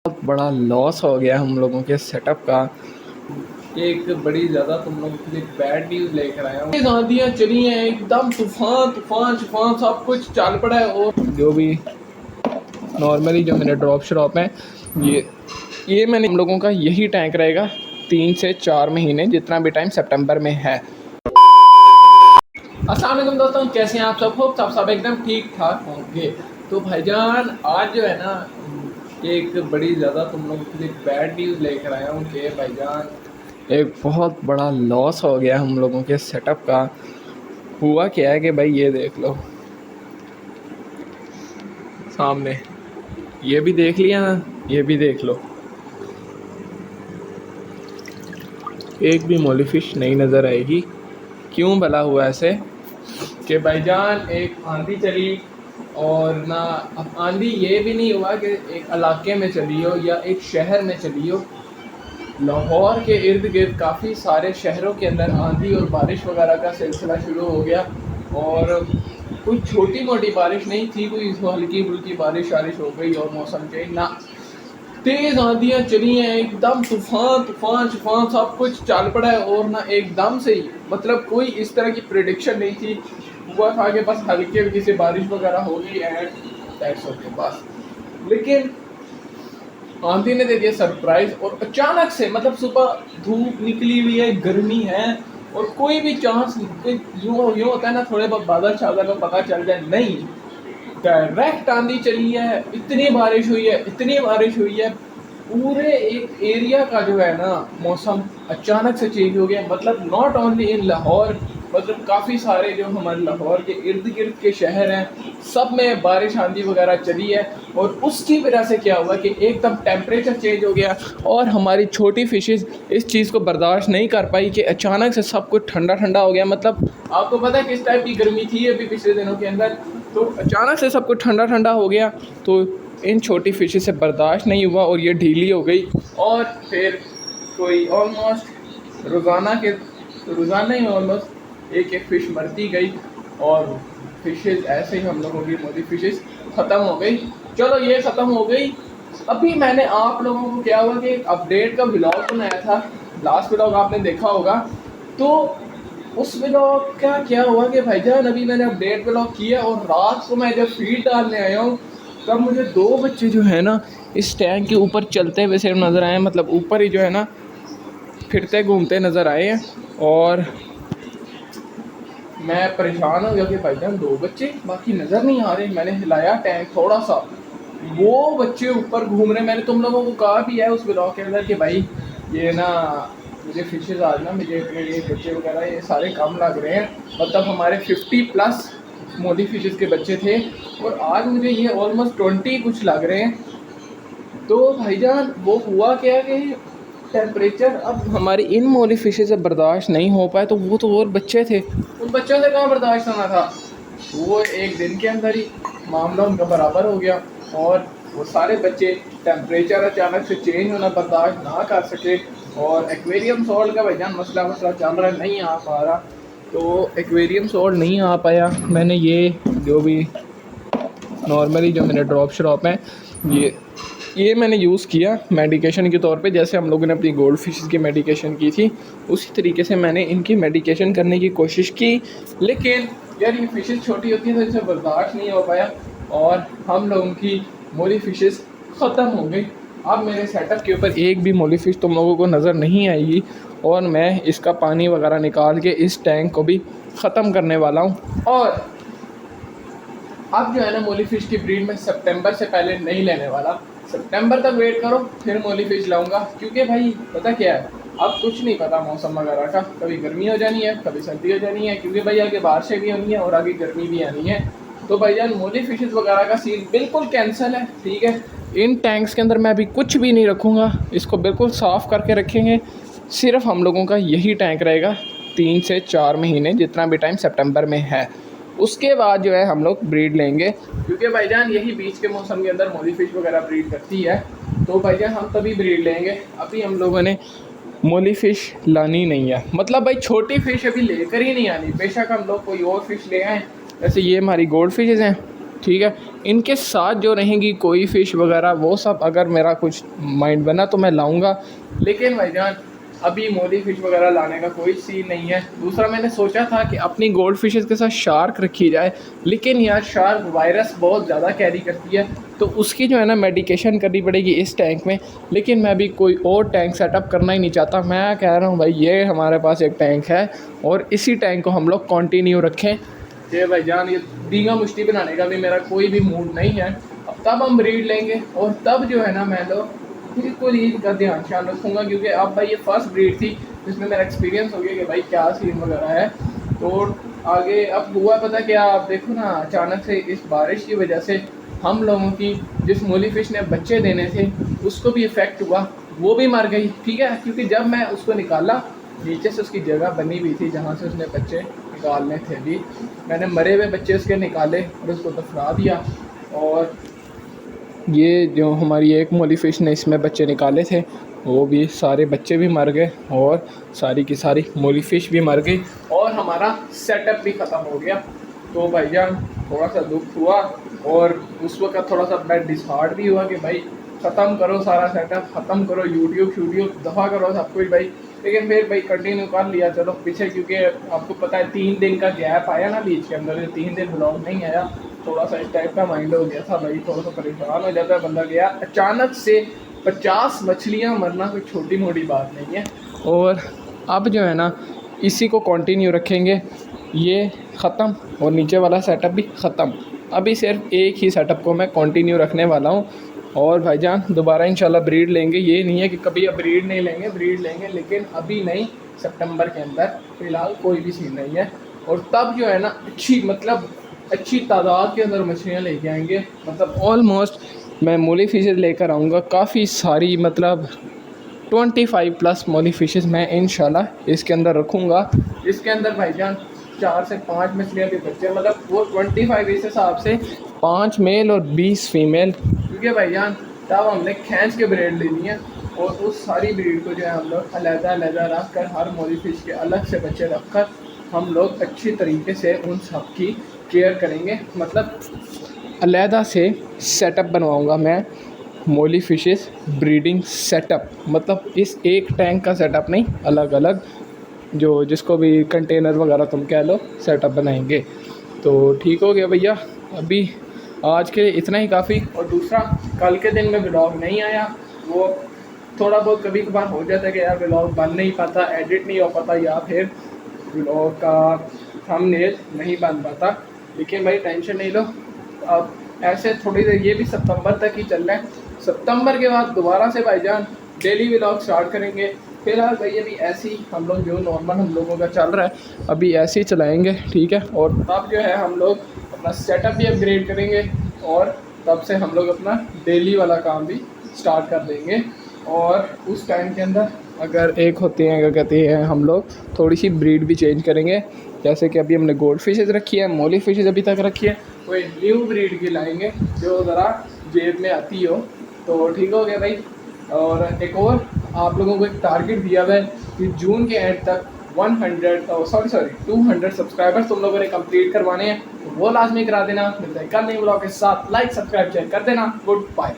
बहुत बड़ा लॉस हो गया हम लोगों के सेटअप का। एक बड़ी ज़्यादा तुम लोगों के लिए बैड न्यूज़ लेकर आया हूँ। आंधियाँ चली हैं, एकदम तूफान तूफान तूफान सब कुछ चल पड़ा है। और जो भी नॉर्मली जो मेरे ड्रॉप शॉप है, ये मैंने हम लोगों का यही टैंक रहेगा 3 से 4 महीने, जितना भी टाइम सितंबर में है। अस्सलाम वालेकुम दोस्तों, कैसे हैं आप सब? हो सब एकदम ठीक ठाक होंगे। तो भाईजान आज जो है ना, एक बड़ी ज़्यादा तुम लोगों के लिए बैड न्यूज़ लेकर आया हूँ कि भाईजान एक बहुत बड़ा लॉस हो गया हम लोगों के सेटअप का। हुआ क्या है कि भाई ये देख लो सामने, ये भी देख लिया ना, ये भी देख लो, एक भी मोली फिश नहीं नज़र आएगी। क्यों भला हुआ ऐसे कि भाईजान एक आंधी चली, और ना अब आंधी ये भी नहीं हुआ कि एक इलाके में चली हो या एक शहर में चली हो। लाहौर के इर्द गिर्द काफ़ी सारे शहरों के अंदर आंधी और बारिश वगैरह का सिलसिला शुरू हो गया। और कोई छोटी मोटी बारिश नहीं थी, कोई हल्की फुल्की बारिश हो गई और मौसम चेंज ना, तेज आंधियाँ चली हैं, एकदम तूफान तूफान तूफान सब कुछ चल पड़ा है। और ना एकदम से ही, मतलब कोई इस तरह की प्रेडिक्शन नहीं थी। हुआ था कि बस हल्की हल्की से बारिश वगैरह हो गई एंड दैट्स ओके बस। लेकिन आंधी ने दे दिया सरप्राइज, और अचानक से, मतलब सुबह धूप निकली हुई है, गर्मी है, और कोई भी चांस यूँ होता है ना, थोड़े बहुत बादल छादल में पता चल जाए, नहीं, डायरेक्ट आंधी चली है। इतनी बारिश हुई है, इतनी बारिश हुई है, पूरे एक एरिया का जो है ना मौसम अचानक से चेंज हो गया। मतलब नॉट ओनली इन लाहौर, मतलब काफ़ी सारे जो हमारे लाहौर के इर्द गिर्द के शहर हैं, सब में बारिश आंधी वगैरह चली है। और उसकी वजह से क्या हुआ कि एकदम टेम्परेचर चेंज हो गया, और हमारी छोटी फिशेस इस चीज़ को बर्दाश्त नहीं कर पाई कि अचानक से सब कुछ ठंडा ठंडा हो गया। मतलब आपको पता है किस टाइप की गर्मी थी अभी पिछले दिनों के अंदर, तो अचानक से सब कुछ ठंडा ठंडा हो गया, तो इन छोटी फिशेस से बर्दाश्त नहीं हुआ और ये ढीली हो गई। और फिर कोई ऑलमोस्ट रोज़ाना ही ऑलमोस्ट एक एक फ़िश मरती गई, और फिशेस ऐसे ही हम लोगों की मोदी फिशेस ख़त्म हो गई। चलो ये ख़त्म हो गई। अभी मैंने आप लोगों को क्या हुआ कि एक अपडेट का व्लॉग बनाया था, लास्ट व्लॉग आपने देखा होगा। तो उस व्लॉग का क्या हुआ कि भाईजान अभी मैंने अपडेट व्लॉग किया, और रात को मैं जब फीड डालने आया हूँ, तब मुझे 2 बच्चे जो है ना इस टैंक के ऊपर चलते हुए सिर्फ नज़र आए हैं। मतलब ऊपर ही जो है ना फिरते घूमते नज़र आए हैं, और मैं परेशान हो गया कि भाईजान 2 बच्चे बाकी नज़र नहीं आ रहे। मैंने हिलाया टैंक थोड़ा सा, वो बच्चे ऊपर घूम रहे। मैंने तुम लोगों को कहा भी है उस व्लॉग के अंदर कि भाई ये ना मुझे फिशेज़ आज ना, मुझे ये बच्चे वगैरह ये सारे कम लग रहे हैं। मतलब हमारे 50+ मोदी फिशेज़ के बच्चे थे, और आज मुझे ये ऑलमोस्ट 20 कुछ लग रहे हैं। तो भाईजान वो हुआ क्या कि टेम्परेचर अब हमारी इन मोली फिशेज़ से बर्दाश्त नहीं हो पाए, तो वो तो और बच्चे थे, उन बच्चों से कहाँ बर्दाश्त होना था। वो एक दिन के अंदर ही मामला उनका बराबर हो गया, और वो सारे बच्चे टेम्परेचर अचानक से चेंज होना बर्दाश्त ना कर सके। और एक्वेरियम सॉल्ट का भाईजान मसला चल रहा है, नहीं आ पा रहा। तो एक्वेरियम सॉल्ट नहीं आ पाया। मैंने ये जो भी नॉर्मली जो मेरे ड्रॉप शॉप है, ये मैंने यूज़ किया मेडिकेशन के तौर पे। जैसे हम लोगों ने अपनी गोल्ड फिशेस की मेडिकेशन की थी, उसी तरीके से मैंने इनकी मेडिकेशन करने की कोशिश की। लेकिन यार ये फिशेस छोटी होती हैं तो इसे बर्दाश्त नहीं हो पाया, और हम लोगों की मोली फिशेस ख़त्म हो गई। अब मेरे सेटअप के ऊपर एक भी मोली फिश तुम लोगों को नज़र नहीं आएगी, और मैं इसका पानी वगैरह निकाल के इस टैंक को भी ख़त्म करने वाला हूँ। और अब जो है ना मोली फिश की ब्रीड में सितंबर से पहले नहीं लेने वाला। सितंबर तक वेट करो, फिर मोली फिश लाऊंगा। क्योंकि भाई पता क्या है, अब कुछ नहीं पता मौसम वगैरह का, कभी गर्मी हो जानी है, कभी सर्दी हो जानी है, क्योंकि भाई आगे बारिशें भी होनी है और आगे गर्मी भी आनी है। तो भाईजान मोली फिशेस वगैरह का सीन बिल्कुल कैंसिल है, ठीक है। इन टैंक्स के अंदर मैं अभी कुछ भी नहीं रखूँगा, इसको बिल्कुल साफ़ करके रखेंगे। सिर्फ हम लोगों का यही टैंक रहेगा 3 से 4 महीने, जितना भी टाइम सितंबर में है। उसके बाद जो है हम लोग ब्रीड लेंगे, क्योंकि भाईजान यही बीच के मौसम के अंदर मोली फिश वगैरह ब्रीड करती है। तो भाईजान हम तभी ब्रीड लेंगे। अभी हम लोगों ने मोली फ़िश लानी नहीं है, मतलब भाई छोटी फ़िश अभी लेकर ही नहीं आनी। बेशक हम लोग कोई और फिश ले आएँ, जैसे ये हमारी गोल्ड फिशेज़ हैं, ठीक है। इनके साथ जो रहेंगी कोई फ़िश वगैरह वो सब अगर मेरा कुछ माइंड बना तो मैं लाऊंगा, लेकिन भाईजान अभी मोली फ़िश वगैरह लाने का कोई सीन नहीं है। दूसरा मैंने सोचा था कि अपनी गोल्ड फिशेज़ के साथ शार्क रखी जाए, लेकिन यार शार्क वायरस बहुत ज़्यादा कैरी करती है, तो उसकी जो है ना मेडिकेशन करनी पड़ेगी इस टैंक में। लेकिन मैं अभी कोई और टैंक सेटअप करना ही नहीं चाहता। मैं कह रहा हूँ भाई ये हमारे पास एक टैंक है और इसी टैंक को हम लोग कंटिन्यू रखें। ये भाईजान ये दीगा मुश्ती बनाने का भी मेरा कोई भी मूड नहीं है। अब तब हम ब्रीड लेंगे और तब जो है ना मैं लोग बिल्कुल ईद का ध्यान ख्याल रखूँगा, क्योंकि अब भाई ये फर्स्ट ब्रीड थी जिसमें मेरा एक्सपीरियंस हो गया कि भाई क्या सीन वगैरह है। तो आगे अब हुआ पता क्या, आप देखो ना अचानक से इस बारिश की वजह से हम लोगों की जिस मोली फिश ने बच्चे देने थे उसको भी इफ़ेक्ट हुआ, वो भी मर गई। ठीक है, क्योंकि जब मैं उसको निकाला नीचे से उसकी जगह बनी हुई थी जहाँ से उसने बच्चे निकालने थे, भी मैंने मरे हुए बच्चे उसके निकाले और उसको दफना दिया। और ये जो हमारी एक मोली फ़िश ने इसमें बच्चे निकाले थे वो भी सारे बच्चे भी मर गए और सारी की सारी मोली फ़िश भी मर गई और हमारा सेटअप भी ख़त्म हो गया। तो भाईजान थोड़ा सा दुख हुआ और उस वक्त थोड़ा सा मैं डिसहार्ट भी हुआ कि भाई ख़त्म करो सारा सेटअप, ख़त्म करो यूट्यूब दफ़ा करो सब कुछ भाई। लेकिन फिर भाई कंटिन्यू कर लिया चलो पीछे, क्योंकि आपको पता है 3 दिन का गैप आया ना बीच के अंदर, 3 दिन ब्लॉग नहीं आया। थोड़ा सा इस टाइप का माइंड हो गया था भाई, थोड़ा सा परेशान हो जाता है बंदा। गया अचानक से 50 मछलियाँ मरना कोई छोटी मोटी बात नहीं है। और अब जो है ना इसी को कंटिन्यू रखेंगे, ये ख़त्म और नीचे वाला सेटअप भी ख़त्म। अभी सिर्फ एक ही सेटअप को मैं कंटिन्यू रखने वाला हूँ और भाईजान दोबारा इंशाल्लाह ब्रीड लेंगे। ये नहीं है कि कभी अब ब्रीड नहीं लेंगे, ब्रीड लेंगे, लेकिन अभी नहीं, सितंबर के अंदर फ़िलहाल कोई भी सीन नहीं है। और तब जो है ना अच्छी तादाद के अंदर मछलियाँ लेके आएंगे, मतलब ऑलमोस्ट मैं मोली फिशेज़ लेकर आऊँगा काफ़ी सारी, मतलब 25+ मोली फिशेज़ मैं इंशाल्लाह इसके अंदर रखूँगा। इसके अंदर भाईजान 4 से 5 मछलियाँ भी बच्चे, मतलब वो 25 इस हिसाब से 5 मेल और 20 फीमेल, क्योंकि भाईजान तब हमने खींच के ब्रीड लेनी है और उस सारी ब्रीड को जो है हम लोग अलग रख कर, हर मोली फिश के अलग से बच्चे रख कर हम लोग अच्छी तरीके से उन सब की केयर करेंगे। मतलब अलहदा से सेटअप बनवाऊँगा मैं, मोली फिशेस ब्रीडिंग सेटअप, मतलब इस एक टैंक का सेटअप नहीं, अलग अलग जो जिसको भी कंटेनर वगैरह तुम कह लो सेटअप बनाएंगे। तो ठीक हो गया भैया, अभी आज के लिए इतना ही काफ़ी। और दूसरा, कल के दिन में व्लॉग नहीं आया, वो थोड़ा बहुत कभी कभार हो जाता है कि यार व्लॉग बन नहीं पाता, एडिट नहीं हो पाता, या फिर व्लॉग का थंबनेल नहीं बन पाता। लेकिन भाई टेंशन नहीं लो, अब ऐसे थोड़ी देर, ये भी सितंबर तक ही चल रहा है। सितंबर के बाद दोबारा से भाईजान डेली व्लॉग स्टार्ट करेंगे। फिलहाल भाई अभी ऐसे ही हम लोग जो नॉर्मल हम लोगों का चल रहा है अभी ऐसे ही चलाएंगे, ठीक है। और तब जो है हम लोग अपना सेटअप भी अपग्रेड करेंगे और तब से हम लोग अपना डेली वाला काम भी स्टार्ट कर देंगे। और उस टाइम के अंदर अगर एक होते हैं, क्या कहते हैं, हम लोग थोड़ी सी ब्रीड भी चेंज करेंगे। जैसे कि अभी हमने गोल्ड फिशेज़ रखी है, मोली फिशेज़ अभी तक रखी है, कोई न्यू ब्रीड की लाएंगे जो ज़रा जेब में आती हो। तो ठीक हो गया भाई। और एक और आप लोगों को एक टारगेट दिया हुआ है कि जून के एंड तक 200 सब्सक्राइबर्स तुम लोगों ने कंप्लीट करवाने हैं, तो वो लाजमी करा देना। मिलता है कल नई व्लॉग के साथ, लाइक सब्सक्राइब शेयर कर देना। Good bye.